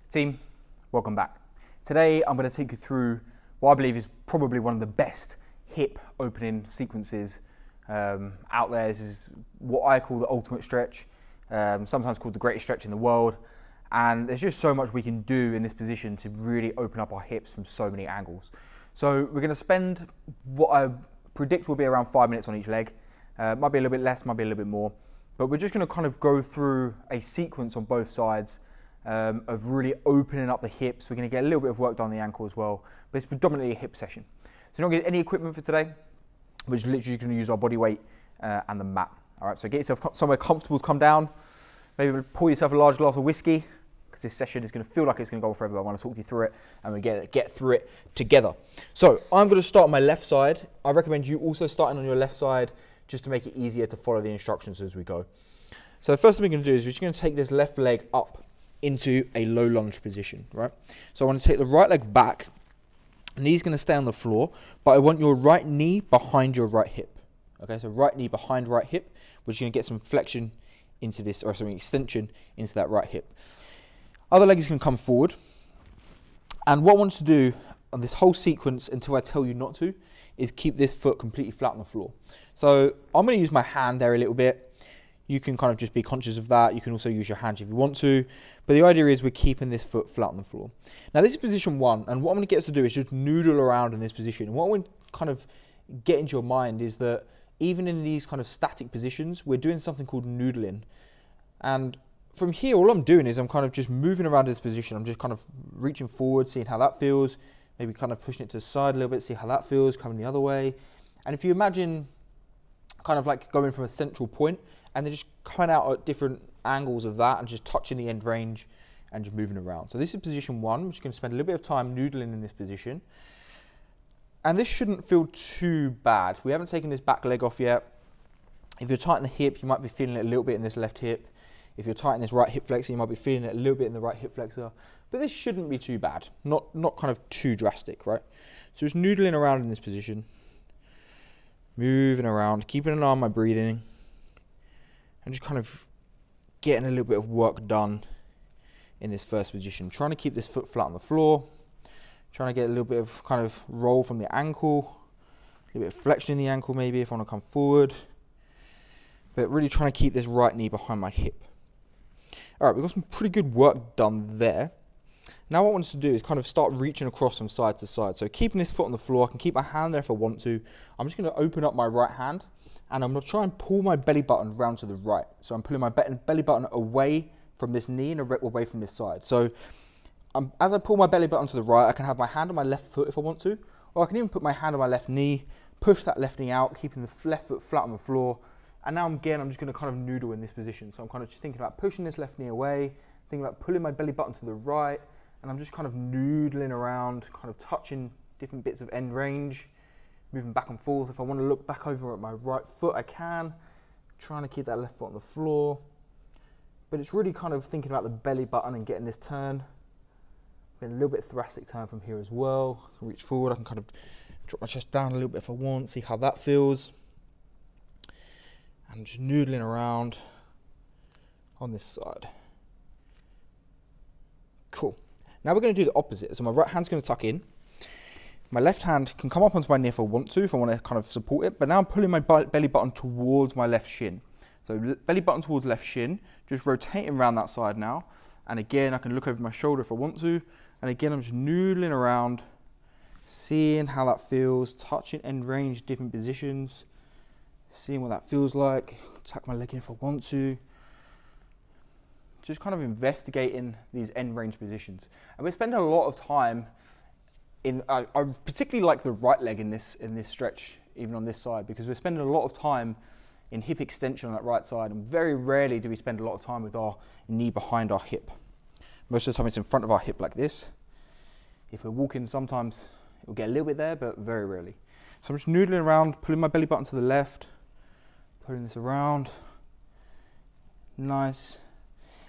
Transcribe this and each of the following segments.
Team, welcome back. Today I'm going to take you through what I believe is probably one of the best hip opening sequences out there. This is what I call the ultimate stretch, sometimes called the greatest stretch in the world. And there's just so much we can do in this position to really open up our hips from so many angles. So we're going to spend what I predict will be around 5 minutes on each leg. Might be a little bit less, might be a little bit more. But we're just going to kind of go through a sequence on both sides of really opening up the hips. We're going to get a little bit of work done on the ankle as well. But it's predominantly a hip session. So you're not going to get any equipment for today. We're just literally going to use our body weight and the mat. All right, so get yourself somewhere comfortable to come down. Maybe pour yourself a large glass of whiskey, because this session is going to feel like it's going to go on forever. I want to talk you through it and we get through it together. So I'm going to start on my left side. I recommend you also starting on your left side just to make it easier to follow the instructions as we go. So the first thing we're going to do is we're just going to take this left leg up into a low lunge position, right? So I want to take the right leg back. Knee's going to stay on the floor, but I want your right knee behind your right hip. Okay, so right knee behind right hip, which is going to get some flexion into this, or some extension into that right hip. Other leg is going to come forward. And what I want to do on this whole sequence, until I tell you not to, is keep this foot completely flat on the floor. So I'm going to use my hand there a little bit. You can kind of just be conscious of that. You can also use your hands if you want to. But the idea is we're keeping this foot flat on the floor. Now this is position one. And what I'm going to get us to do is just noodle around in this position. And what I want to kind of get into your mind is that even in these kind of static positions, we're doing something called noodling. And from here, all I'm doing is I'm kind of just moving around in this position. I'm just kind of reaching forward, seeing how that feels. Maybe kind of pushing it to the side a little bit, see how that feels, coming the other way. And if you imagine kind of like going from a central point and then just coming out at different angles of that and just touching the end range and just moving around. So this is position one. I'm just going to spend a little bit of time noodling in this position. And this shouldn't feel too bad. We haven't taken this back leg off yet. If you're tight in the hip, you might be feeling it a little bit in this left hip. If you're tight in this right hip flexor, you might be feeling it a little bit in the right hip flexor. But this shouldn't be too bad. Not kind of too drastic, right? So just noodling around in this position. Moving around, keeping an eye on my breathing. And just kind of getting a little bit of work done in this first position. Trying to keep this foot flat on the floor. Trying to get a little bit of kind of roll from the ankle. A little bit of flexion in the ankle maybe if I want to come forward. But really trying to keep this right knee behind my hip. All right, we've got some pretty good work done there. Now what I want us to do is kind of start reaching across from side to side. So keeping this foot on the floor, I can keep my hand there if I want to. I'm just going to open up my right hand and I'm going to try and pull my belly button round to the right. So I'm pulling my belly button away from this knee and away from this side. So as I pull my belly button to the right, I can have my hand on my left foot if I want to, or I can even put my hand on my left knee, push that left knee out, keeping the left foot flat on the floor. And now again, I'm just going to kind of noodle in this position. So I'm kind of just thinking about pushing this left knee away, thinking about pulling my belly button to the right, and I'm just kind of noodling around, kind of touching different bits of end range, moving back and forth. If I want to look back over at my right foot, I can. Trying to keep that left foot on the floor. But it's really kind of thinking about the belly button and getting this turn. Getting a little bit of thoracic turn from here as well. I can reach forward, I can kind of drop my chest down a little bit if I want, see how that feels. I'm just noodling around on this side. Cool. Now we're going to do the opposite. So my right hand's going to tuck in. My left hand can come up onto my knee if I want to, if I want to kind of support it. But now I'm pulling my belly button towards my left shin. So belly button towards left shin, just rotating around that side now. And again, I can look over my shoulder if I want to. And again, I'm just noodling around, seeing how that feels, touching end range, different positions. Seeing what that feels like, tuck my leg in if I want to. Just kind of investigating these end range positions. And we're spending a lot of time in, I particularly like the right leg in this stretch, even on this side, because we're spending a lot of time in hip extension on that right side, and very rarely do we spend a lot of time with our knee behind our hip. Most of the time it's in front of our hip like this. If we're walking, sometimes it will get a little bit there, but very rarely. So I'm just noodling around, pulling my belly button to the left, pulling this around, nice.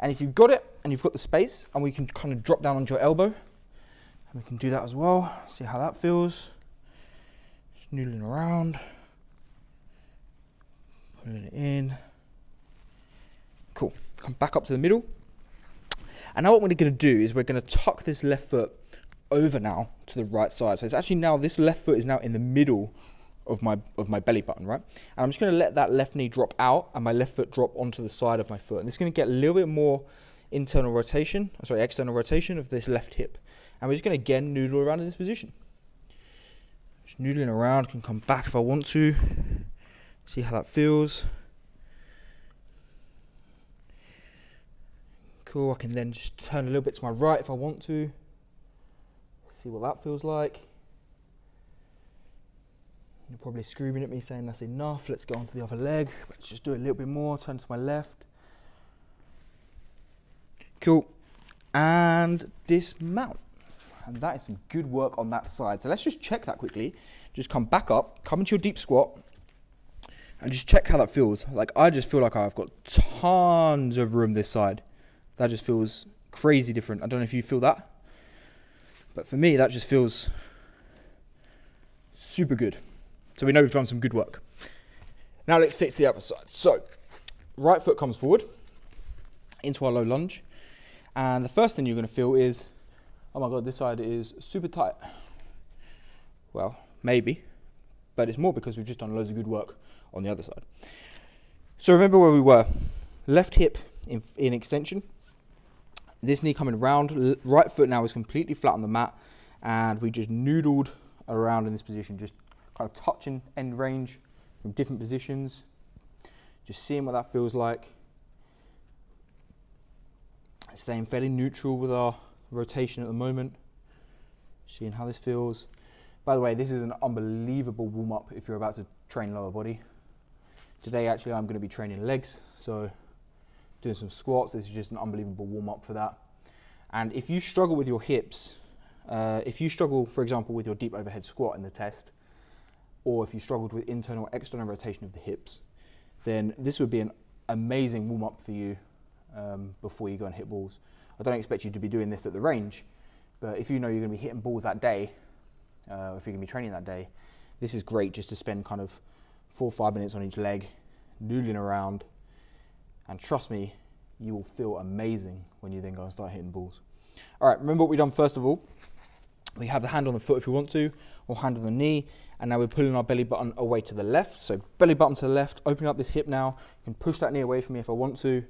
And if you've got it and you've got the space, and we can kind of drop down onto your elbow, and we can do that as well, see how that feels. Just noodling around, pulling it in. Cool, come back up to the middle. And now what we're going to do is we're going to tuck this left foot over now to the right side. So it's actually now, this left foot is now in the middle of my belly button, right? And I'm just going to let that left knee drop out and my left foot drop onto the side of my foot. And this is going to get a little bit more external rotation of this left hip. And we're just going to again noodle around in this position. Just noodling around, can come back if I want to. See how that feels. Cool, I can then just turn a little bit to my right if I want to. See what that feels like. You're probably screaming at me saying that's enough, let's go on to the other leg. Let's just do a little bit more, turn to my left. Cool, and dismount. And that is some good work on that side. So let's just check that quickly. Just come back up, come into your deep squat, and just check how that feels. Like, I just feel like I've got tons of room this side. That just feels crazy different. I don't know if you feel that, but for me, that just feels super good. So we know we've done some good work. Now let's fix the other side. So, right foot comes forward into our low lunge. And the first thing you're going to feel is, oh my God, this side is super tight. Well, maybe, but it's more because we've just done loads of good work on the other side. So remember where we were. Left hip in extension. This knee coming round. Right foot now is completely flat on the mat. And we just noodled around in this position, just kind of touching end range from different positions, just seeing what that feels like, staying fairly neutral with our rotation at the moment, seeing how this feels. By the way, this is an unbelievable warm-up if you're about to train lower body. Today actually I'm going to be training legs, so doing some squats. This is just an unbelievable warm-up for that. And if you struggle with your hips, if you struggle, for example, with your deep overhead squat in the test, or if you struggled with internal or external rotation of the hips, then this would be an amazing warm-up for you before you go and hit balls. I don't expect you to be doing this at the range, but if you know you're going to be hitting balls that day, if you're going to be training that day, this is great just to spend kind of 4 or 5 minutes on each leg, noodling around, and trust me, you will feel amazing when you then go and start hitting balls. All right, remember what we've done first of all. We have the hand on the foot if we want to, or hand on the knee, and now we're pulling our belly button away to the left. So belly button to the left, opening up this hip now. I can push that knee away from me if I want to,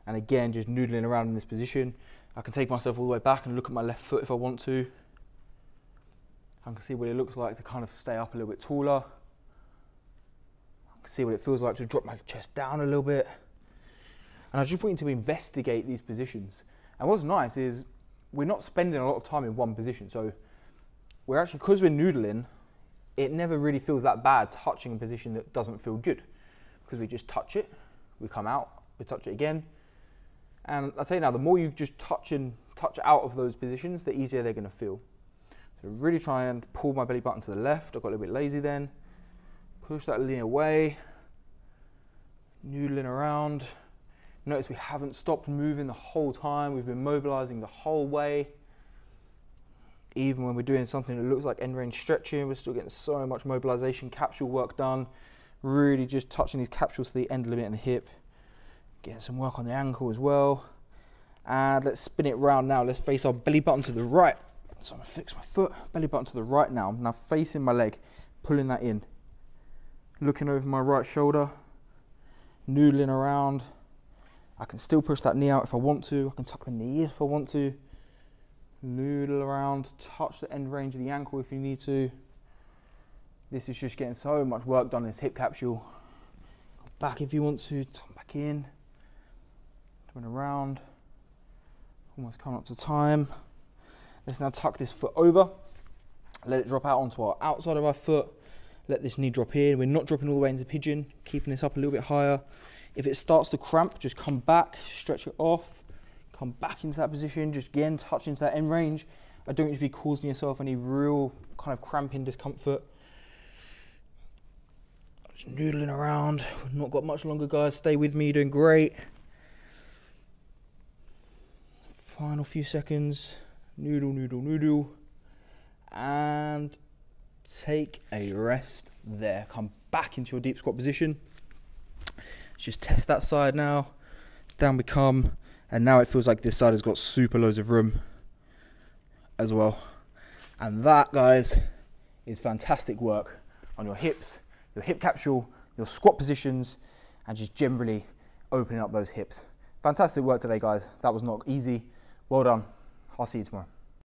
and again, just noodling around in this position. I can take myself all the way back and look at my left foot if I want to. I can see what it looks like to kind of stay up a little bit taller. I can see what it feels like to drop my chest down a little bit. And I just want you to investigate these positions. And what's nice is we're not spending a lot of time in one position. So we're actually, because we're noodling, it never really feels that bad touching a position that doesn't feel good. Because we just touch it, we come out, we touch it again. And I'll tell you now, the more you just touch out of those positions, the easier they're going to feel. So really try and pull my belly button to the left. I got a little bit lazy then. Push that knee away. Noodling around. Notice we haven't stopped moving the whole time. We've been mobilizing the whole way. Even when we're doing something that looks like end range stretching, we're still getting so much mobilization, capsule work done. Really just touching these capsules to the end limit and the hip. Getting some work on the ankle as well. And let's spin it round now. Let's face our belly button to the right. So I'm gonna fix my foot, belly button to the right now. Now facing my leg, pulling that in. Looking over my right shoulder, noodling around. I can still push that knee out if I want to. I can tuck the knee in if I want to. Noodle around, touch the end range of the ankle if you need to. This is just getting so much work done in this hip capsule. Back if you want to, tuck back in. Turn around. Almost coming up to time. Let's now tuck this foot over. Let it drop out onto our outside of our foot. Let this knee drop in. We're not dropping all the way into pigeon, keeping this up a little bit higher. If it starts to cramp, just come back, stretch it off, come back into that position, just again touch into that end range. I don't want you to be causing yourself any real kind of cramping discomfort. Just noodling around. We've not got much longer, guys. Stay with me, you're doing great. Final few seconds. Noodle, noodle, noodle. And take a rest there. Come back into your deep squat position. Let's just test that side now. Down we come. And now it feels like this side has got super loads of room as well. And that, guys, is fantastic work on your hips, your hip capsule, your squat positions, and just generally opening up those hips. Fantastic work today, guys. That was not easy. Well done. I'll see you tomorrow.